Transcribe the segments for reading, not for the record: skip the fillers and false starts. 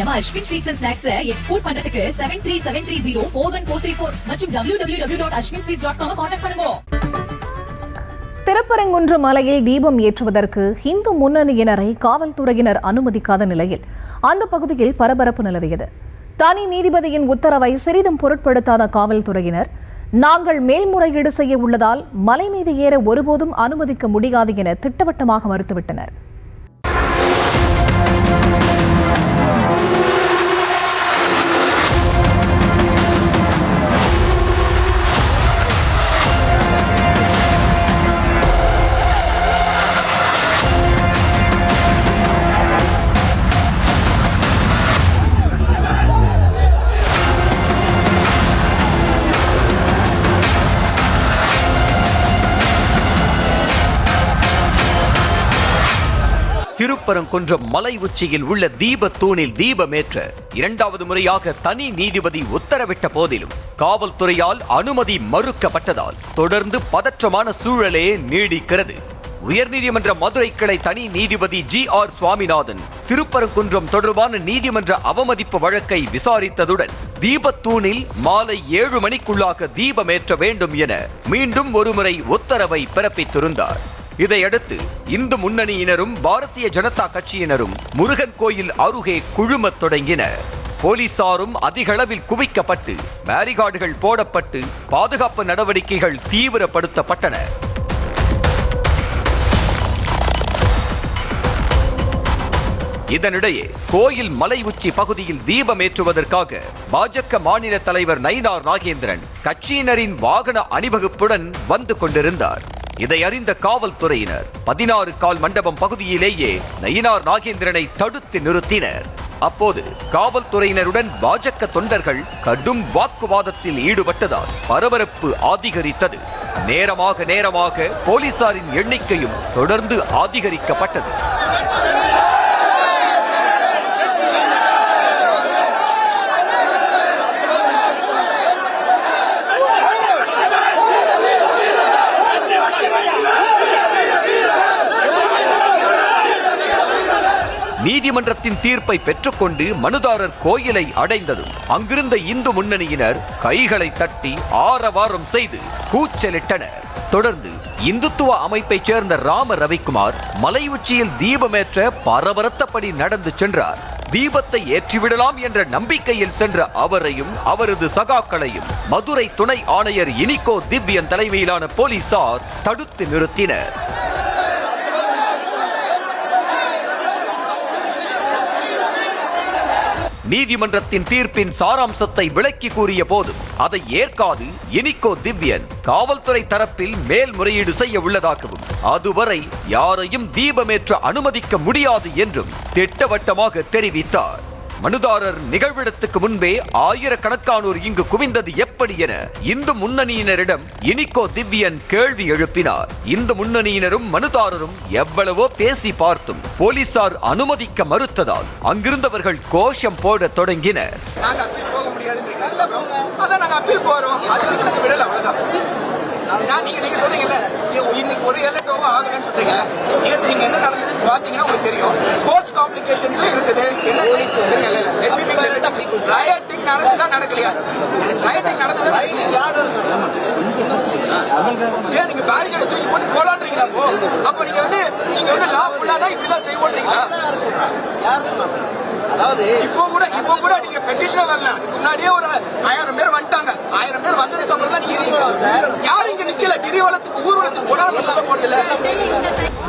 நம்ம Ashwin sweets and snacks export பண்றதுக்கு 7373041434 மற்றும் www.ashwinsweets.com கான்டாக்ட் பண்ணுங்க. திருப்பரங்குன்றம் மலையில் தீபம் ஏற்றுவதற்கு இந்து முன்னணியினரை காவல்துறையினர் அனுமதிக்காத நிலையில் அந்த பகுதியில் பரபரப்பு நிலவியது. தனி நீதிபதியின் உத்தரவை சிறிதும் பொருட்படுத்தாத காவல்துறையினர் நாங்கள் மேல்முறையீடு செய்ய உள்ளதால் மலை மீது ஏற ஒருபோதும் அனுமதிக்க முடியாது என திட்டவட்டமாக மறுத்துவிட்டனர். திருப்பரங்குன்றம் மலை உச்சியில் உள்ள தீப தூணில் தீபமேற்ற இரண்டாவது முறையாக தனி நீதிபதி உத்தரவிட்ட போதிலும் காவல்துறையால் அனுமதி மறுக்கப்பட்டதால் தொடர்ந்து பதற்றமான சூழலே நீடிக்கிறது. உயர்நீதிமன்ற மதுரை கிளை தனி நீதிபதி GR சுவாமிநாதன் திருப்பரங்குன்றம் தொடர்பான நீதிமன்ற அவமதிப்பு வழக்கை விசாரித்ததுடன் தீபத்தூணில் மாலை 7 மணிக்குள்ளாக தீபமேற்ற வேண்டும் என மீண்டும் ஒருமுறை உத்தரவை பிறப்பித்திருந்தார். இதையடுத்து இந்து முன்னணியினரும் பாரதிய ஜனதா கட்சியினரும் முருகன் கோயில் அருகே குழுமத் தொடங்கினர். போலீசாரும் அதிக அளவில் குவிக்கப்பட்டு பேரிகார்டுகள் போடப்பட்டு பாதுகாப்பு நடவடிக்கைகள் தீவிரப்படுத்தப்பட்டன. இதனிடையே கோயில் மலை உச்சி பகுதியில் தீபமேற்றுவதற்காக பாஜக மாநில தலைவர் நயினார் நாகேந்திரன் கட்சியினரின் வாகன அணிவகுப்புடன் வந்து கொண்டிருந்தார். இதை அறிந்த காவல்துறையினர் 16 கால் மண்டபம் பகுதியிலேயே நயினார் நாகேந்திரனை தடுத்து நிறுத்தினர். அப்போது காவல்துறையினருடன் பாஜக தொண்டர்கள் கடும் வாக்குவாதத்தில் ஈடுபட்டதால் பரபரப்பு அதிகரித்தது. நேரமாக போலீசாரின் எண்ணிக்கையும் தொடர்ந்து அதிகரிக்கப்பட்டது. நீதிமன்றத்தின் தீர்ப்பை பெற்றுக்கொண்டு மனுதாரர் கோயிலை அடைந்ததும் அங்கிருந்த இந்து முன்னணியினர் கைகளை தட்டி ஆரவாரம் செய்து கூச்சலிட்டனர். தொடர்ந்து இந்துத்துவ அமைப்பைச் சேர்ந்த ராம ரவிக்குமார் மலை உச்சியில் தீபமேற்ற பரபரத்தபடி நடந்து சென்றார். தீபத்தை ஏற்றிவிடலாம் என்ற நம்பிக்கையில் சென்ற அவரையும் அவரது சகாக்களையும் மதுரை துணை ஆணையர் இனிகோ திவ்யன் தலைமையிலான போலீசார் தடுத்து நிறுத்தினர். நீதிமன்றத்தின் தீர்ப்பின் சாராம்சத்தை விளக்கி கூறிய போதும் அதை ஏற்காது இனிகோ திவ்யன் காவல்துறை தரப்பில் மேல்முறையீடு செய்ய உள்ளதாகவும் அதுவரை யாரையும் தீபமேற்ற அனுமதிக்க முடியாது என்றும் திட்டவட்டமாக தெரிவித்தார். மனுதாரர் நிகழ்விடத்துக்கு முன்பே ஆயிரக்கணக்கானோர் இங்கு குவிந்தது எப்படி என இந்து முன்னணியினரிடம் இனிகோ திவ்யன் கேள்வி எழுப்பினார். இந்து முன்னணியினரும் மனுதாரரும் எவ்வளவோ பேசி பார்த்தும் போலீசார் அனுமதிக்க மறுத்ததால் அங்கிருந்தவர்கள் கோஷம் போட தொடங்கினர். அதாவது இப்போ கூட நீங்க பெட்டிஷன் வரல, அதுக்கு முன்னாடியே ஒரு 1000 பேர் வந்துட்டாங்க. 1000 பேர் வந்ததுக்கு அப்புறம் தான் யாரும் இங்க நிக்கல. கிரிவலத்துக்கு ஊர்வலத்துக்கு போனாலும் சொல்ல போறதில்ல.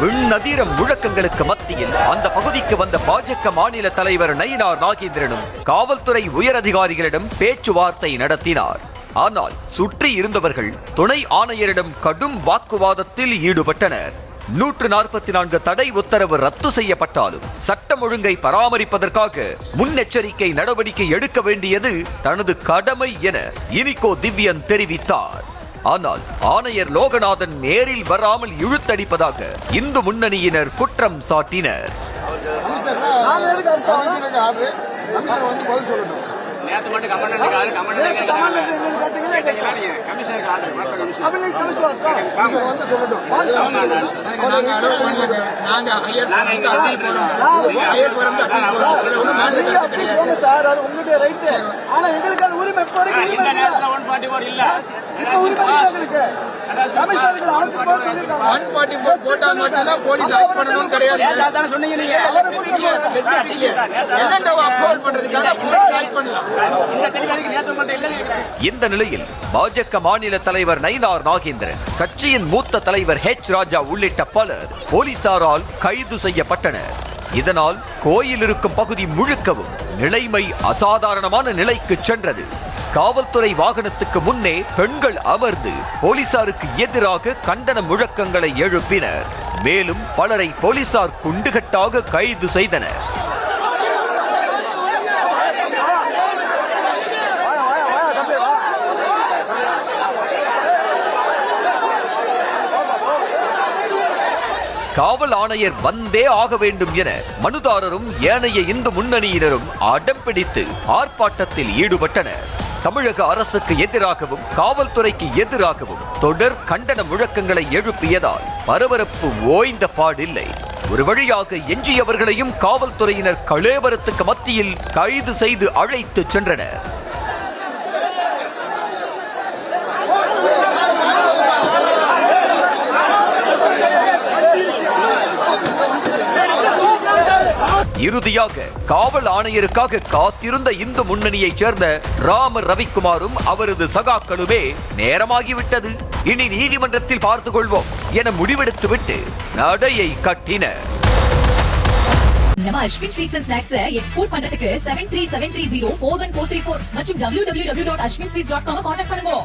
விண்ணதிரம் முழக்கங்களுக்கு மத்தியில் அந்த பகுதிக்கு வந்த பாஜக மாநில தலைவர் நயினார் நாகேந்திரனும் காவல்துறை உயரதிகாரிகளிடம் பேச்சுவார்த்தை நடத்தினார். ஆனால் சுற்றி இருந்தவர்கள் துணை ஆணையரிடம் கடும் வாக்குவாதத்தில் ஈடுபட்டனர். 144 தடை உத்தரவு ரத்து செய்யப்பட்டாலும் சட்டம் ஒழுங்கை பராமரிப்பதற்காக முன்னெச்சரிக்கை நடவடிக்கை எடுக்க வேண்டியது தனது கடமை என இனிகோ திவ்யன் தெரிவித்தார். ஆனால் ஆணையர் லோகநாதன் நேரில் வராமல் இழுத்தடிப்பதாக இந்து முன்னணியினர் குற்றம் சாட்டினர். சார், அது உங்களுடைய ரைட். ஆனா எங்களுக்கு அது உரிமை இப்ப வரைக்கும் உரிமை இந்த இல்ல. நேரத்துல 144 இல்ல. இப்ப உரிமை இல்ல எங்களுக்கு. கமிஷனருக்கு அழைச்சு போக சொல்லிருக்காங்க. 144 போட்டா மட்டும்தான் போலீஸ் ஆக்ட் பண்ணணும்னு கிடையாது. அதான சொன்னீங்க நீங்க. அவரை கூட்டிட்டு போங்க. என்னண்டா அப்லோட் பண்றதுக்காக போலீஸ் ஆக்ட் பண்ணலாம். இந்த தெளிவாக நேத்து மட்டும் இல்ல. இந்த நிலையில் பாஜக மாநில தலைவர் நயினார் நாகேந்திரன், கட்சியின் மூத்த தலைவர் ஹெச் ராஜா உள்ளிட்ட பலர் போலீசாரால் கைது செய்யப்பட்டனர். இதனால் கோயில் இருக்கும் பகுதி முழுக்கவும் நிலைமை அசாதாரணமான நிலைக்கு சென்றது. காவல்துறை வாகனத்துக்கு முன்னே பெண்கள் அமர்ந்து போலீசாருக்கு எதிராக கண்டன முழக்கங்களை எழுப்பினர். மேலும் பலரை போலீசார் குண்டுகட்டாக கைது செய்தனர். காவல் ஆணையர் வந்தே ஆக வேண்டும் என மனுதாரரும் ஏனைய இந்து முன்னணியினரும் அடம் பிடித்து ஆர்ப்பாட்டத்தில் ஈடுபட்டனர். தமிழக அரசுக்கு எதிராகவும் காவல்துறைக்கு எதிராகவும் தொடர் கண்டன முழக்கங்களை எழுப்பியதால் பரபரப்பு ஓய்ந்த பாடில்லை. ஒரு வழியாக எஞ்சியவர்களையும் காவல்துறையினர் கலேபரத்துக்கு மத்தியில் கைது செய்து அழைத்து சென்றனர். இறுதியாக காவல் ஆணையருக்காக காத்திருந்த இந்து முன்னணியைச் சேர்ந்த ராம ரவிக்குமாரும் அவரது சகாக்களுமே நேரமாகிவிட்டது, இனி நீதிமன்றத்தில் பார்த்துக் கொள்வோம் என முடிவெடுத்துவிட்டு நடையை கட்டினர். நம்ம Ashwin sweets and snacks export பண்றதுக்கு 7373041434 மற்றும் www.ashwinsweets.com கான்டாக்ட் பண்ணுங்க.